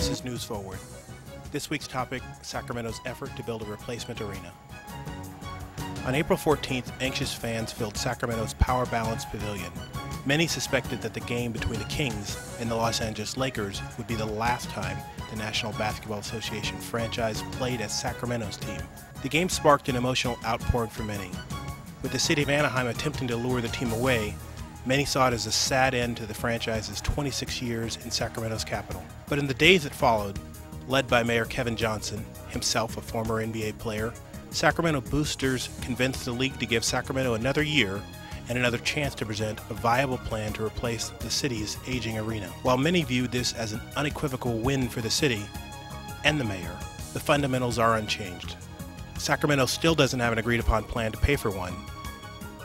This is News Forward. This week's topic, Sacramento's effort to build a replacement arena. On April 14th, anxious fans filled Sacramento's Power Balance Pavilion. Many suspected that the game between the Kings and the Los Angeles Lakers would be the last time the National Basketball Association franchise played as Sacramento's team. The game sparked an emotional outpouring for many. With the city of Anaheim attempting to lure the team away, many saw it as a sad end to the franchise's 26 years in Sacramento's capital. But in the days that followed, led by Mayor Kevin Johnson, himself a former NBA player, Sacramento boosters convinced the league to give Sacramento another year and another chance to present a viable plan to replace the city's aging arena. While many viewed this as an unequivocal win for the city and the mayor, the fundamentals are unchanged. Sacramento still doesn't have an agreed-upon plan to pay for one.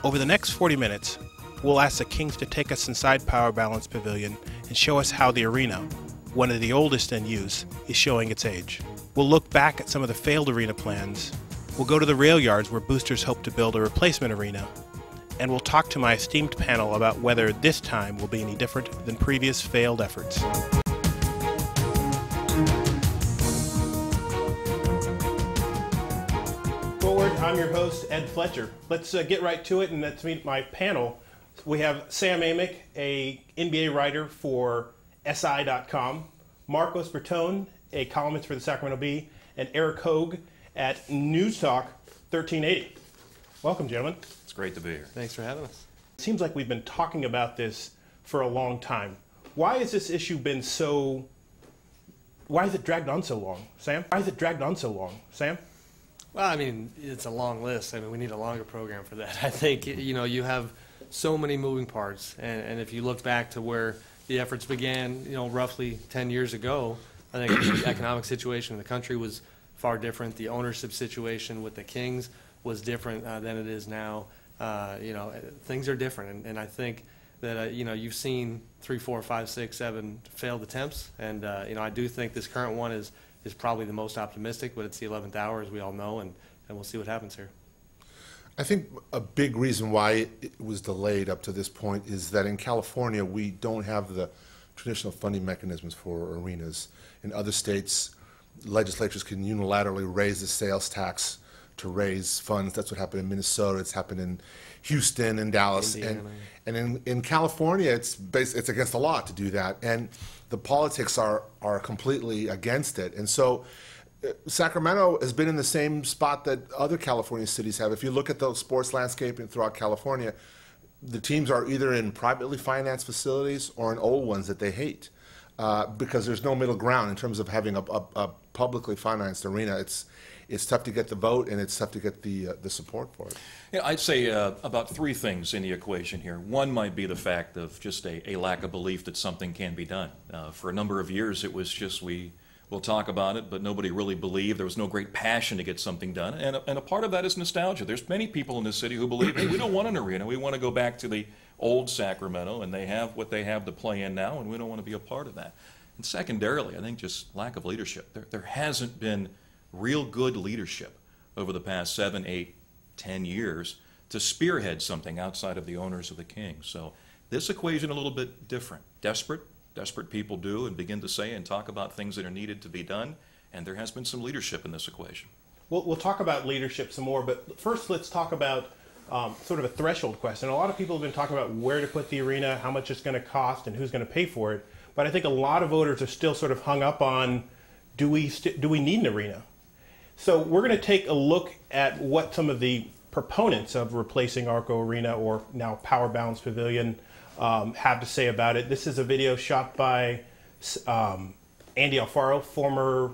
Over the next 40 minutes, we'll ask the Kings to take us inside Power Balance Pavilion and show us how the arena, one of the oldest in use, is showing its age. We'll look back at some of the failed arena plans. We'll go to the rail yards where boosters hope to build a replacement arena. And we'll talk to my esteemed panel about whether this time will be any different than previous failed efforts. Forward, I'm your host, Ed Fletcher. Let's get right to it and let's meet my panel. We have Sam Amick, a NBA writer for SI.com, Marcos Bertone, a columnist for the Sacramento Bee, and Eric Hogue at News Talk 1380. Welcome, gentlemen. It's great to be here. Thanks for having us. It seems like we've been talking about this for a long time. Why has this issue been so... Why has it dragged on so long, Sam? Why has it dragged on so long, Sam? Well, I mean, it's a long list. I mean, we need a longer program for that. I think, you know, you have so many moving parts. And if you look back to where the efforts began, you know, roughly 10 years ago, I think the economic situation in the country was far different. The ownership situation with the Kings was different than it is now. You know, things are different, and I think that you know, you've seen 3, 4, 5, 6, 7 failed attempts, and you know, I do think this current one is probably the most optimistic, but it's the 11th hour, as we all know, and we'll see what happens here. I think a big reason why it was delayed up to this point is that in California we don't have the traditional funding mechanisms for arenas. In other states, legislatures can unilaterally raise the sales tax to raise funds. That's what happened in Minnesota. It's happened in Houston and Dallas. And in California, it's against the law to do that. And the politics are completely against it. And so Sacramento has been in the same spot that other California cities have. If you look at the sports landscape throughout California, the teams are either in privately financed facilities or in old ones that they hate. Because there's no middle ground in terms of having a publicly financed arena. It's tough to get the vote, and it's tough to get the support for it. Yeah, I'd say about 3 things in the equation here. One might be the fact of just a lack of belief that something can be done. For a number of years, it was just we'll talk about it, but nobody really believed. There was no great passion to get something done, and a part of that is nostalgia. There's many people in this city who believe, hey, we don't want an arena. We want to go back to the old Sacramento, and they have what they have to play in now, and we don't want to be a part of that. And secondarily, I think just lack of leadership. There hasn't been real good leadership over the past 7, 8, 10 years to spearhead something outside of the owners of the Kings. So this equation a little bit different. Desperate people do and begin to say and talk about things that are needed to be done, and there has been some leadership in this equation. We'll talk about leadership some more, but first let's talk about sort of a threshold question. A lot of people have been talking about where to put the arena, how much it's going to cost, and who's going to pay for it. But I think a lot of voters are still sort of hung up on, do we need an arena? So we're going to take a look at what some of the proponents of replacing Arco Arena, or now Power Balance Pavilion, have to say about it. This is a video shot by Andy Alfaro, former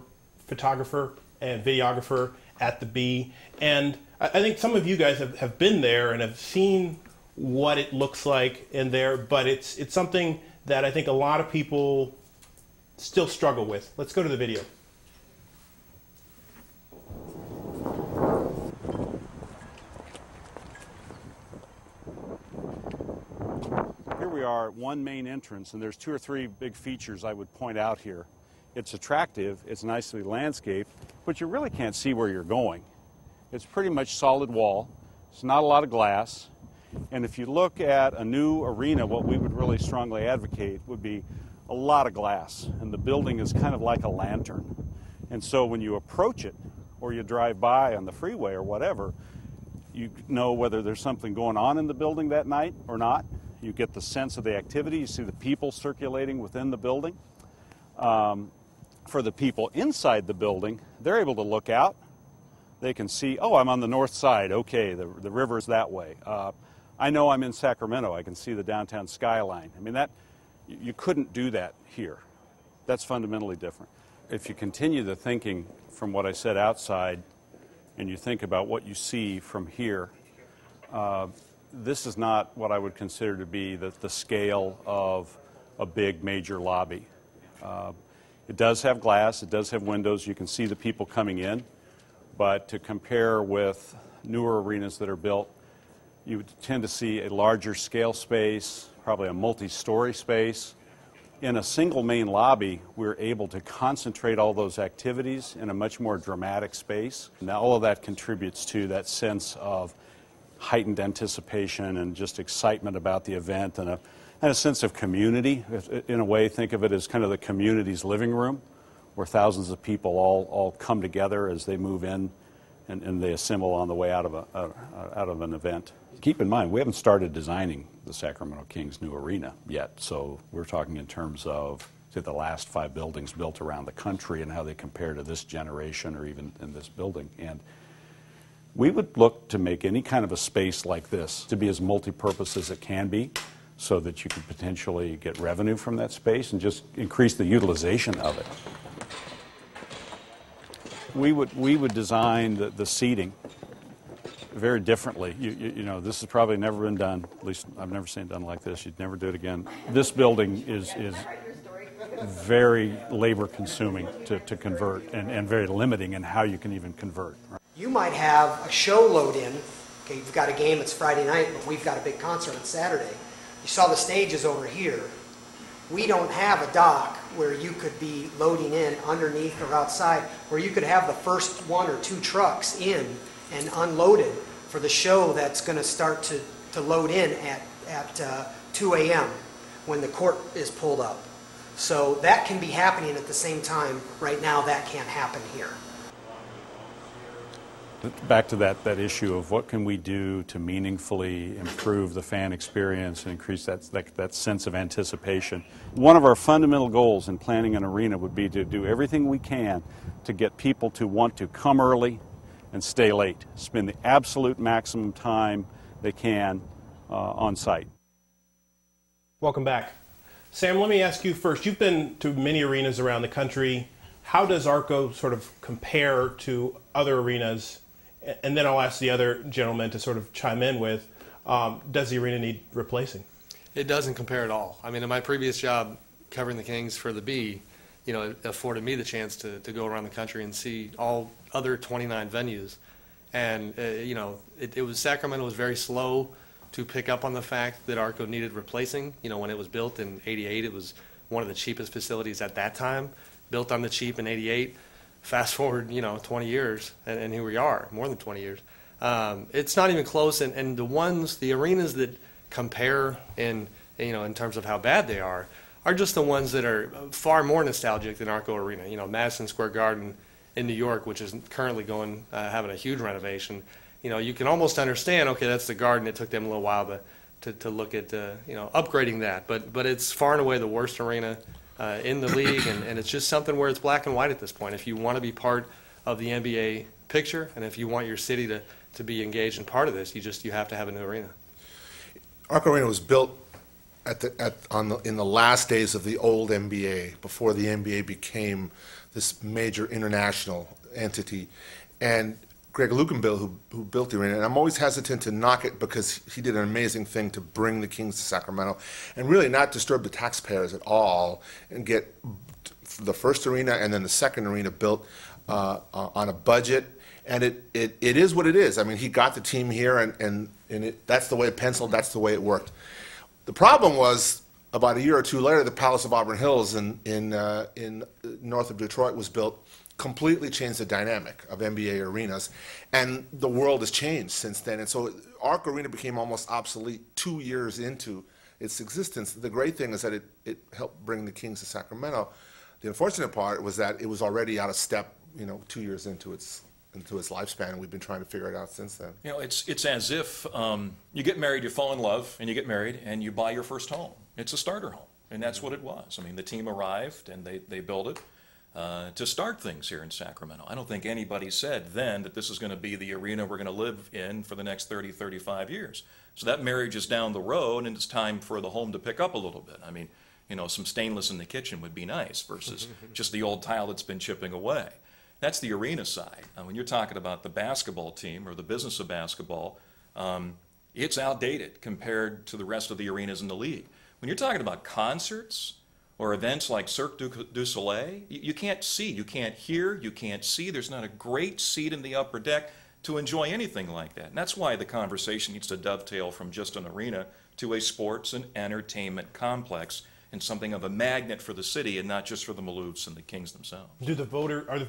photographer and videographer at the Bee. And I think some of you guys have been there and have seen what it looks like in there, but it's something that I think a lot of people still struggle with. Let's go to the video. Here we are at one main entrance, and there's 2 or 3 big features I would point out here. It's attractive, it's nicely landscaped, but you really can't see where you're going. It's pretty much solid wall. It's not a lot of glass. And if you look at a new arena, what we would really strongly advocate would be a a lot of glass, and the building is kind of like a lantern. And so when you approach it or you drive by on the freeway or whatever, you know whether there's something going on in the building that night or not. You get the sense of the activity. You see the people circulating within the building. For the people inside the building, they're able to look out. They can see, oh, I'm on the north side. Okay, the river's that way. I know I'm in Sacramento. I can see the downtown skyline. I mean, you couldn't do that here. That's fundamentally different. If you continue the thinking from what I said outside, and you think about what you see from here, this is not what I would consider to be the scale of a big major lobby. It does have glass, it does have windows, you can see the people coming in, but to compare with newer arenas that are built, you would tend to see a larger scale space, probably a multi-story space. In a single main lobby, we're able to concentrate all those activities in a much more dramatic space. Now, all of that contributes to that sense of heightened anticipation and just excitement about the event, and a sense of community. In a way, think of it as kind of the community's living room, where thousands of people all come together as they move in and they assemble on the way out of an event. Keep in mind, we haven't started designing the Sacramento Kings new arena yet, so we're talking in terms of the last 5 buildings built around the country and how they compare to this generation or even in this building. And we would look to make any kind of a space like this to be as multi-purpose as it can be, so that you could potentially get revenue from that space and just increase the utilization of it. We would design the seating very differently. You know, this has probably never been done. At least I've never seen it done like this. You'd never do it again. This building is very labor consuming to convert, and very limiting in how you can even convert. You might have a show load in. Okay, you've got a game, it's Friday night, but we've got a big concert on Saturday. You saw the stages over here. We don't have a dock where you could be loading in underneath or outside, where you could have the first 1 or 2 trucks in and unloaded for the show that's going to start to load in at 2 a.m. when the court is pulled up. So that can be happening at the same time. Right now, that can't happen here. Back to that issue of what can we do to meaningfully improve the fan experience and increase that sense of anticipation. One of our fundamental goals in planning an arena would be to do everything we can to get people to want to come early and stay late, spend the absolute maximum time they can on site. Welcome back. Sam, let me ask you first. You've been to many arenas around the country. How does ARCO sort of compare to other arenas? And then I'll ask the other gentleman to sort of chime in with, does the arena need replacing? It doesn't compare at all. I mean, in my previous job covering the Kings for the B, you know, it afforded me the chance to go around the country and see all other 29 venues. And, you know, Sacramento was very slow to pick up on the fact that ARCO needed replacing. You know, when it was built in '88, it was one of the cheapest facilities at that time, built on the cheap in '88. Fast forward, you know, 20 years, and here we are, more than 20 years. It's not even close, and the arenas that compare in terms of how bad they are just the ones that are far more nostalgic than ARCO Arena. You know, Madison Square Garden in New York, which is currently having a huge renovation. You know, you can almost understand, okay, that's the Garden. It took them a little while to look at, upgrading that. But it's far and away the worst arena in the league, and it's just something where it's black and white at this point. If you want to be part of the NBA picture, and if you want your city to be engaged in part of this, you have to have a new arena. ARCO Arena was built in the last days of the old NBA, before the NBA became this major international entity. And Greg Lukenbill, who built the arena, and I'm always hesitant to knock it because he did an amazing thing to bring the Kings to Sacramento and really not disturb the taxpayers at all, and get the first arena and then the second arena built on a budget. And it is what it is. I mean, he got the team here, and that's the way it penciled, that's the way it worked. The problem was, about a year or two later, the Palace of Auburn Hills in north of Detroit was built. Completely changed the dynamic of NBA arenas, and the world has changed since then. And so ARC Arena became almost obsolete 2 years into its existence. The great thing is that it helped bring the Kings to Sacramento. The unfortunate part was that it was already out of step, 2 years into its lifespan, and we've been trying to figure it out since then. It's as if you get married, you fall in love, and you get married, and you buy your first home. It's a starter home, and that's what it was. I mean, the team arrived, and they built it to start things here in Sacramento. I don't think anybody said then that this is going to be the arena we're going to live in for the next 30, 35 years. So that marriage is down the road, and it's time for the home to pick up a little bit. I mean, some stainless in the kitchen would be nice versus just the old tile that's been chipping away. That's the arena side. When you're talking about the basketball team or the business of basketball, it's outdated compared to the rest of the arenas in the league. When you're talking about concerts or events like Cirque du Soleil, you can't see, you can't hear, you can't see. There's not a great seat in the upper deck to enjoy anything like that. And that's why the conversation needs to dovetail from just an arena to a sports and entertainment complex and something of a magnet for the city and not just for the Maloofs and the Kings themselves.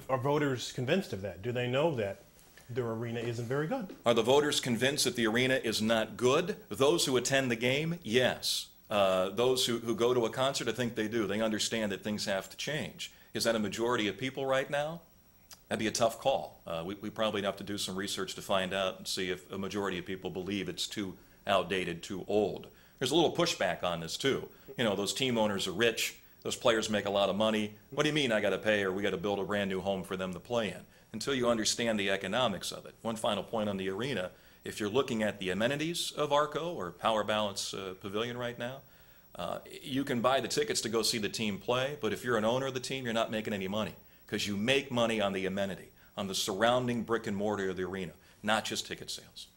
Are voters convinced of that? Do they know that their arena isn't very good? Are the voters convinced that the arena is not good? Those who attend the game, yes. Those who go to a concert, I think they do. They understand that things have to change. Is that a majority of people right now? That'd be a tough call. We probably have to do some research to find out and see if a majority of people believe it's too outdated, too old. There's a little pushback on this too. Those team owners are rich. Those players make a lot of money. What do you mean I got to pay or we got to build a brand new home for them to play in? Until you understand the economics of it. One final point on the arena. If you're looking at the amenities of Arco or Power Balance Pavilion right now, you can buy the tickets to go see the team play, but if you're an owner of the team, you're not making any money because you make money on the amenity, on the surrounding brick and mortar of the arena, not just ticket sales.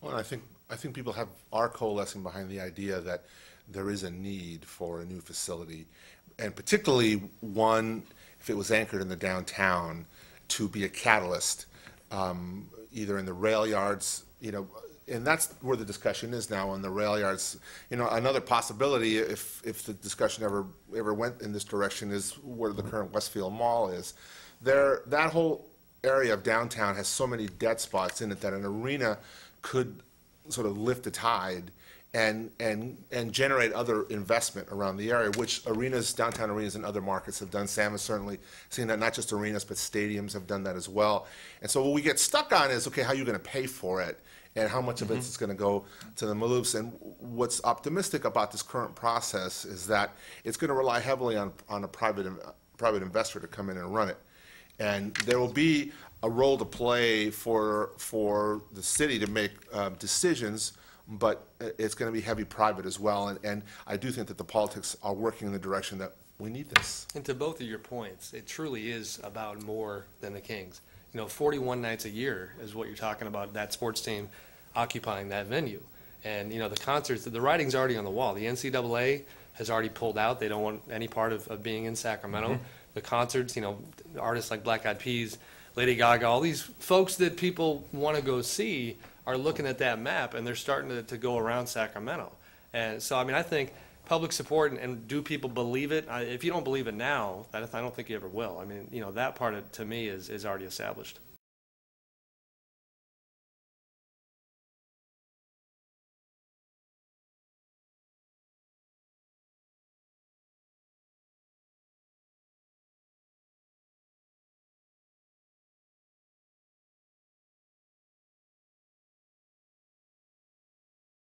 Well, I think people are coalescing behind the idea that there is a need for a new facility, and particularly one, if it was anchored in the downtown, to be a catalyst, either in the rail yards, and that's where the discussion is now on the rail yards. Another possibility, if the discussion ever went in this direction, is where the current Westfield Mall is. That whole area of downtown has so many dead spots in it that an arena could sort of lift the tide and generate other investment around the area, which downtown arenas in other markets have done. Sam has certainly seen that, not just arenas, but stadiums have done that as well. And so what we get stuck on is, okay, how are you going to pay for it? And how much of it is going to go to the Maloofs? And what's optimistic about this current process is that it's going to rely heavily on a private investor to come in and run it. And there will be a role to play for the city to make decisions, but it's going to be heavy private as well. And I do think that the politics are working in the direction that we need this. And to both of your points, it truly is about more than the Kings. 41 nights a year is what you're talking about, that sports team occupying that venue. And, the concerts, the writing's already on the wall. The NCAA has already pulled out. They don't want any part of being in Sacramento. Mm-hmm. The concerts, artists like Black Eyed Peas, Lady Gaga, all these folks that people want to go see are looking at that map, and they're starting to go around Sacramento. And so, I think public support, and do people believe it? If you don't believe it now, I don't think you ever will. That part, to me, is already established.